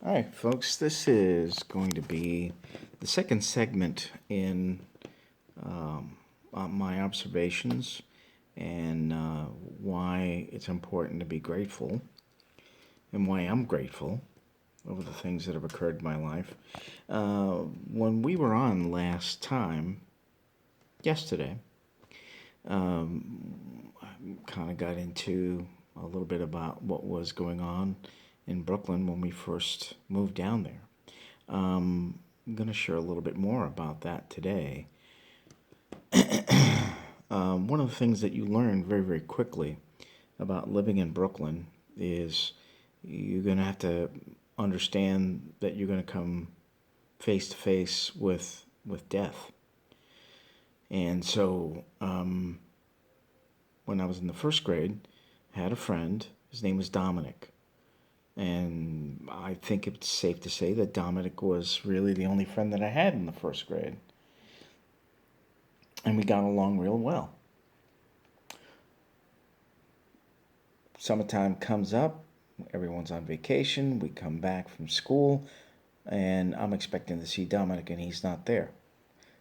All right, folks, this is going to be the second segment in my observations and why it's important to be grateful and why I'm grateful over the things that have occurred in my life. When we were on last time, yesterday, kind of got into a little bit about what was going on in Brooklyn when we first moved down there. I'm going to share a little bit more about that today. One of the things that you learn very, very quickly about living in Brooklyn is you're going to have to understand that you're going to come face to face with death. And so when I was in the first grade, I had a friend. His name was Dominic. And I think it's safe to say that Dominic was really the only friend that I had in the first grade. And we got along real well. Summertime comes up, everyone's on vacation, we come back from school, and I'm expecting to see Dominic, and he's not there.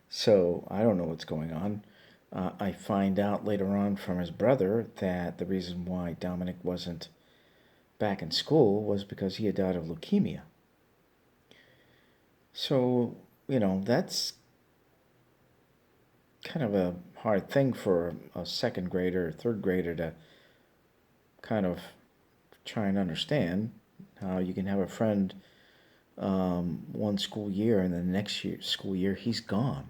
So I don't know what's going on. I find out later on from his brother that the reason why Dominic wasn't back in school was because he had died of leukemia. So, that's kind of a hard thing for a second grader or third grader to kind of try and understand how you can have a friend one school year and then the next school year he's gone.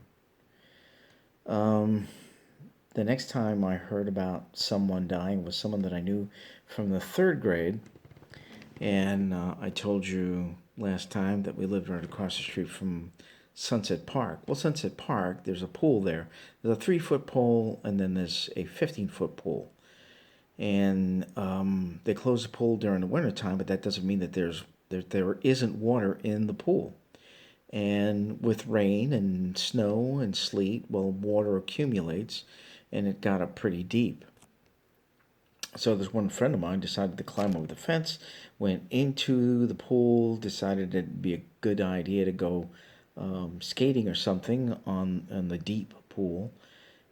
The next time I heard about someone dying was someone that I knew from the third grade. And I told you last time that we lived right across the street from Sunset Park. Well, Sunset Park, there's a pool there. There's a 3-foot pool, and then there's a 15-foot pool. And they close the pool during the wintertime, but that doesn't mean that there isn't water in the pool. And with rain and snow and sleet, well, water accumulates, and it got up pretty deep. So this one friend of mine decided to climb over the fence, went into the pool, decided it'd be a good idea to go skating or something on the deep pool,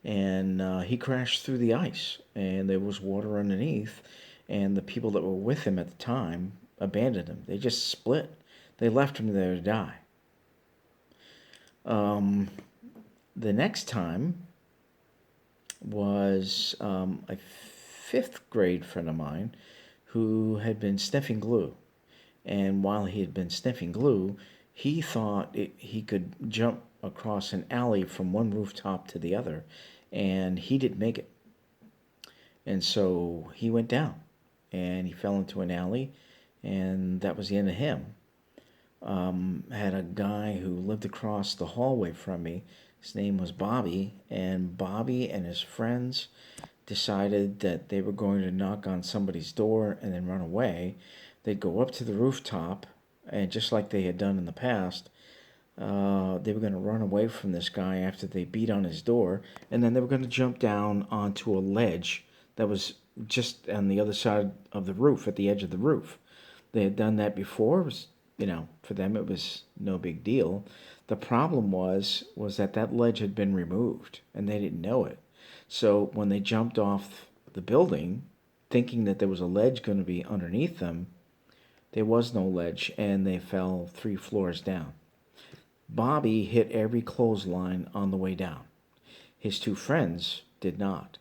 and he crashed through the ice, and there was water underneath, and the people that were with him at the time abandoned him. They just split. They left him there to die. The next time was a fifth grade friend of mine who had been sniffing glue. And while he had been sniffing glue, he thought he could jump across an alley from one rooftop to the other, and he didn't make it. And so he went down, and he fell into an alley, and that was the end of him. Had a guy who lived across the hallway from me. His name was Bobby, and Bobby and his friends decided that they were going to knock on somebody's door and then run away. They'd go up to the rooftop, and just like they had done in the past, they were going to run away from this guy after they beat on his door, and then they were going to jump down onto a ledge that was just on the other side of the roof, at the edge of the roof. They had done that before. It was, for them it was no big deal. The problem was that ledge had been removed, and they didn't know it. So when they jumped off the building, thinking that there was a ledge going to be underneath them, there was no ledge, and they fell 3 floors down. Bobby hit every clothesline on the way down. His 2 friends did not.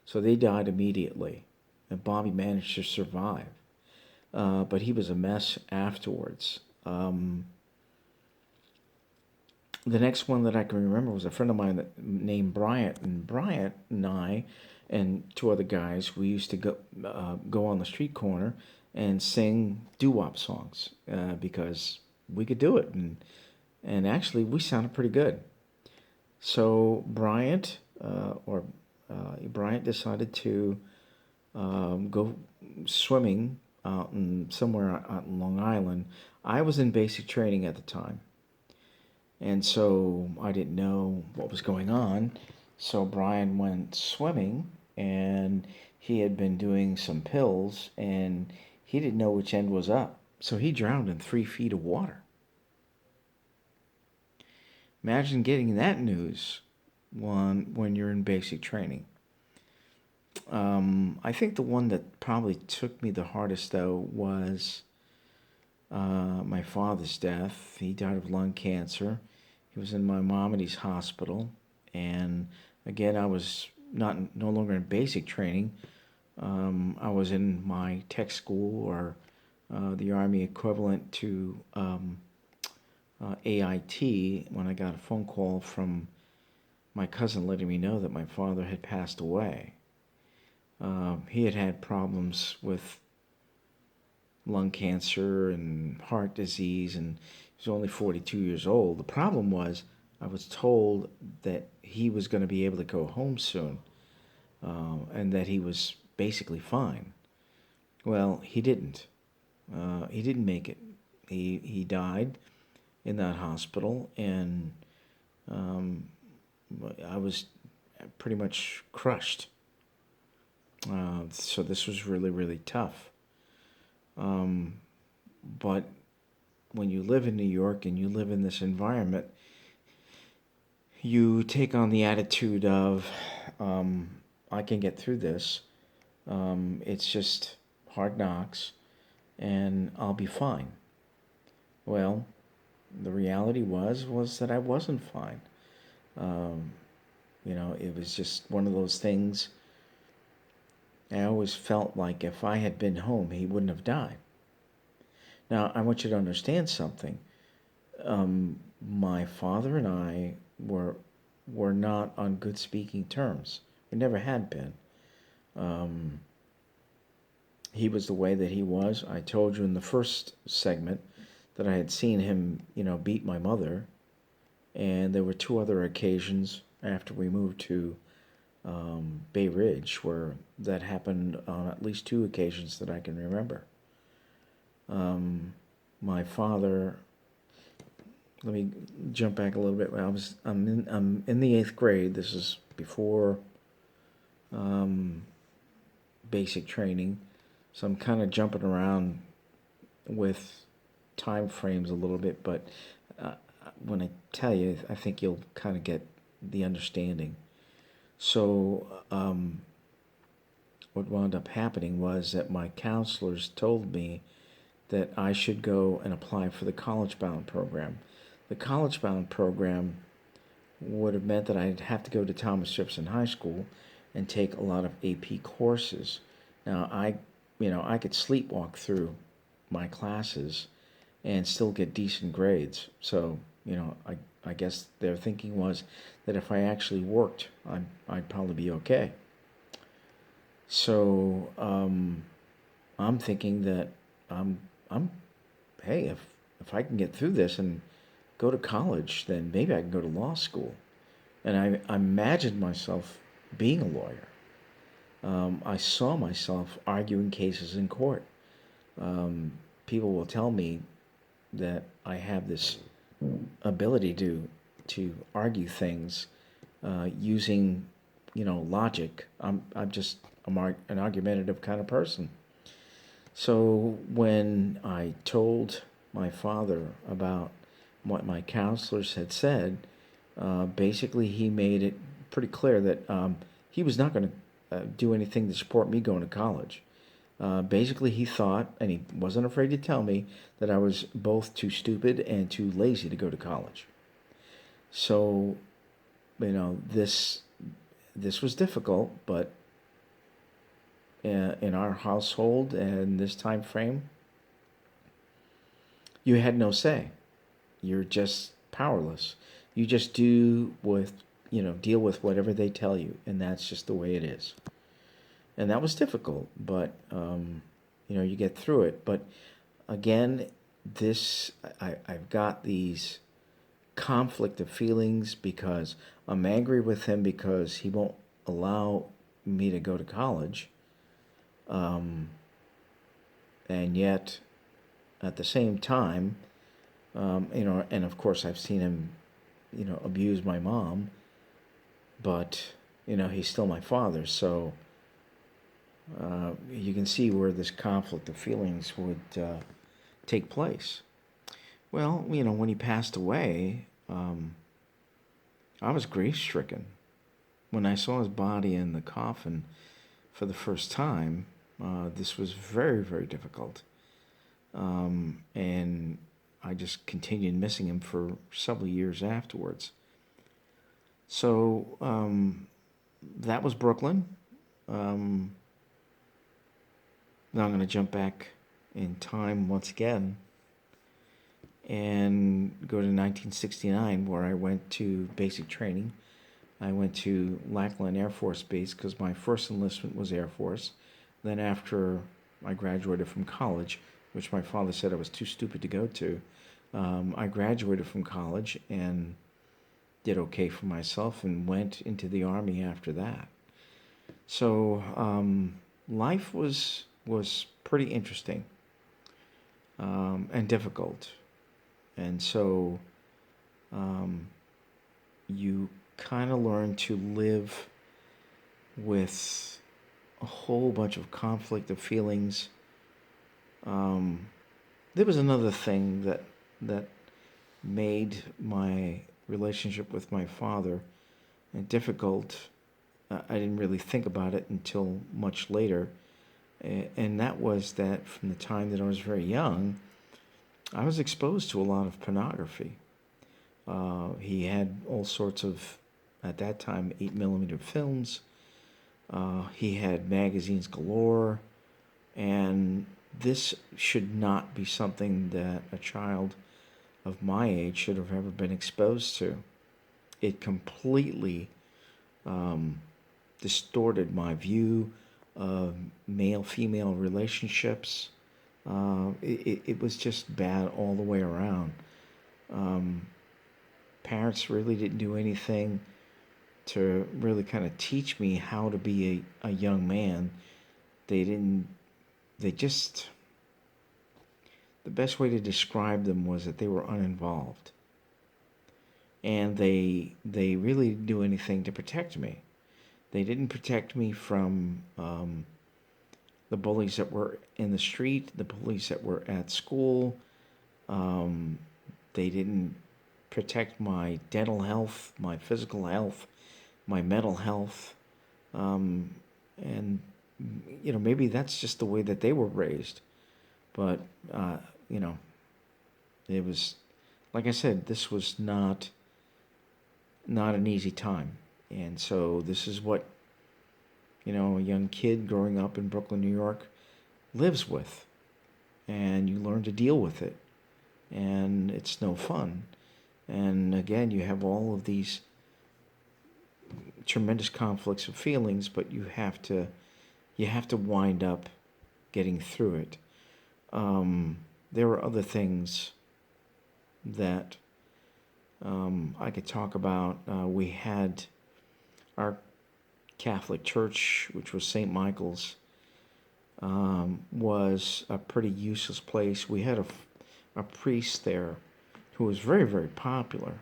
So they died immediately, and Bobby managed to survive. But he was a mess afterwards. The next one that I can remember was a friend of mine named Bryant. And Bryant and I and 2 other guys, we used to go on the street corner and sing doo-wop songs because we could do it. And actually, we sounded pretty good. So Bryant decided to go swimming somewhere out in Long Island. I was in basic training at the time, and so I didn't know what was going on. So Brian went swimming, and he had been doing some pills, and he didn't know which end was up. So he drowned in 3 feet of water. Imagine getting that news when you're in basic training. I think the one that probably took me the hardest, though, was my father's death. He died of lung cancer. He was in my mom and his hospital. And again, I was no longer in basic training. I was in my tech school, or the Army equivalent to AIT, when I got a phone call from my cousin letting me know that my father had passed away. He had had problems with lung cancer and heart disease, and he was only 42 years old. The problem was, I was told that he was going to be able to go home soon, and that he was basically fine. Well, he didn't. He didn't make it. He died in that hospital, and I was pretty much crushed. So this was really, really tough. But when you live in New York and you live in this environment, you take on the attitude of, I can get through this. It's just hard knocks, and I'll be fine. Well, the reality was that I wasn't fine. It was just one of those things. I always felt like if I had been home, he wouldn't have died. Now, I want you to understand something. My father and I were not on good speaking terms. We never had been. He was the way that he was. I told you in the first segment that I had seen him, beat my mother. And there were 2 other occasions after we moved to Bay Ridge where that happened, on at least 2 occasions that I can remember. My father, let me jump back a little bit. I'm in the 8th grade. This is before basic training, so I'm kind of jumping around with time frames a little bit. But when I tell you, I think you'll kind of get the understanding. So what wound up happening was that my counselors told me that I should go and apply for the College Bound program. The College Bound program would have meant that I'd have to go to Thomas Jefferson High School and take a lot of AP courses. Now, I could sleepwalk through my classes and still get decent grades. So, I guess their thinking was that if I actually worked, I'd probably be okay. So, I'm thinking that hey, if I can get through this and go to college, then maybe I can go to law school. And I imagined myself being a lawyer. I saw myself arguing cases in court. People will tell me that I have this ability to argue things using, logic. I'm just an argumentative kind of person. So when I told my father about what my counselors had said, basically he made it pretty clear that he was not going to do anything to support me going to college. Basically, he thought, and he wasn't afraid to tell me, that I was both too stupid and too lazy to go to college. So, this was difficult, but in our household and this time frame, you had no say. You're just powerless. You just deal with whatever they tell you, and that's just the way it is. And that was difficult, but you get through it. But again, I've got these conflict of feelings because I'm angry with him because he won't allow me to go to college. And yet, at the same time, and of course I've seen him, abuse my mom, but, he's still my father. So you can see where this conflict of feelings would take place. Well, when he passed away, I was grief-stricken. When I saw his body in the coffin for the first time, this was very, very difficult. And I just continued missing him for several years afterwards. So that was Brooklyn. Now I'm going to jump back in time once again and go to 1969, where I went to basic training. I went to Lackland Air Force Base because my first enlistment was Air Force. Then after I graduated from college, which my father said I was too stupid to go to, I graduated from college and did okay for myself and went into the Army after that. So life was pretty interesting and difficult. And so you kind of learn to live with a whole bunch of conflict of feelings. There was another thing that made my relationship with my father difficult. I didn't really think about it until much later. And that was that from the time that I was very young, I was exposed to a lot of pornography. He had all sorts of, at that time, 8mm films. He had magazines galore. And this should not be something that a child of my age should have ever been exposed to. It completely distorted my view of male-female relationships. It was just bad all the way around. Parents really didn't do anything to really kind of teach me how to be a young man. The best way to describe them was that they were uninvolved. And they really didn't do anything to protect me. They didn't protect me from the bullies that were in the street, the bullies that were at school. They didn't protect my dental health, my physical health, my mental health. And, maybe that's just the way that they were raised. But, it was, like I said, this was not an easy time. And so this is what, a young kid growing up in Brooklyn, New York lives with. And you learn to deal with it. And it's no fun. And again, you have all of these tremendous conflicts of feelings, but you have to wind up getting through it. There were other things that I could talk about. We had our Catholic church, which was St. Michael's, was a pretty useless place. We had a priest there who was very, very popular.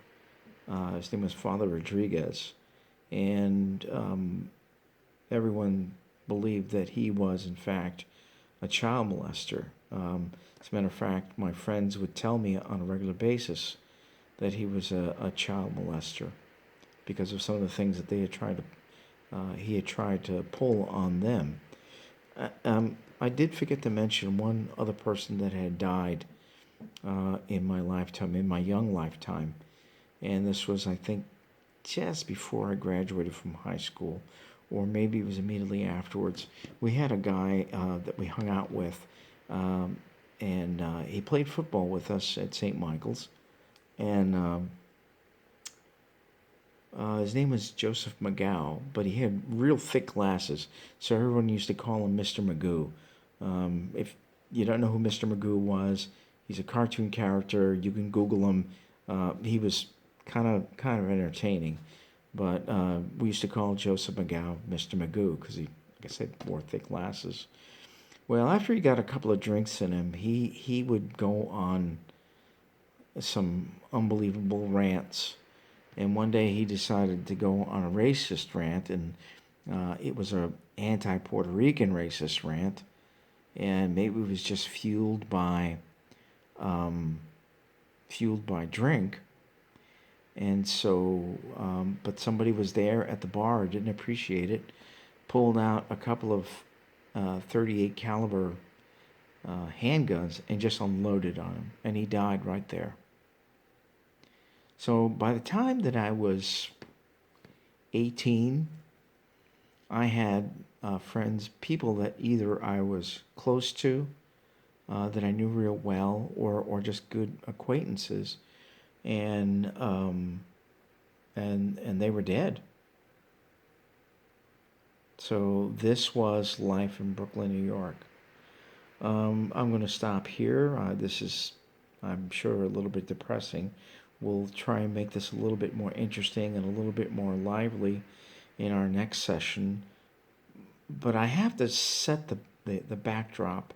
His name was Father Rodriguez, and everyone believed that he was, in fact, a child molester. As a matter of fact, my friends would tell me on a regular basis that he was a child molester because of some of the things that he had tried to pull on them. I did forget to mention one other person that had died in my lifetime, in my young lifetime, and this was, I think, just before I graduated from high school, or maybe it was immediately afterwards. We had a guy that we hung out with, and he played football with us at St. Michael's, and his name was Joseph McGow, but he had real thick glasses, so everyone used to call him Mr. Magoo. If you don't know who Mr. Magoo was, he's a cartoon character. You can Google him. He was kind of entertaining, but we used to call Joseph McGow Mr. Magoo because he, like I said, wore thick glasses. Well, after he got a couple of drinks in him, he would go on some unbelievable rants. And one day he decided to go on a racist rant, and it was a anti-Puerto Rican racist rant. And maybe it was just fueled by fueled by drink. And so, but somebody was there at the bar, didn't appreciate it, pulled out a couple of 38 caliber handguns and just unloaded on him, and he died right there. So by the time that I was 18, I had friends, people that either I was close to, that I knew real well, or just good acquaintances, and they were dead. So this was life in Brooklyn, New York. I'm going to stop here. This is, I'm sure, a little bit depressing. We'll try and make this a little bit more interesting and a little bit more lively in our next session. But I have to set the backdrop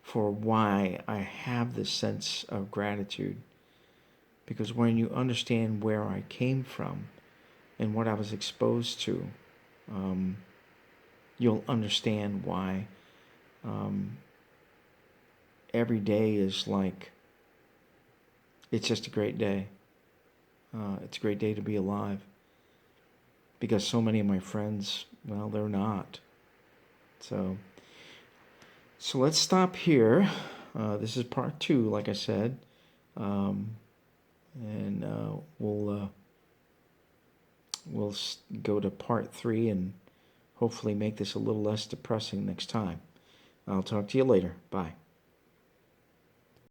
for why I have this sense of gratitude. Because when you understand where I came from and what I was exposed to, you'll understand why every day is like, it's just a great day. It's a great day to be alive. Because so many of my friends, well, they're not. So let's stop here. This is part 2, like I said. And we'll go to part 3 and hopefully make this a little less depressing next time. I'll talk to you later. Bye.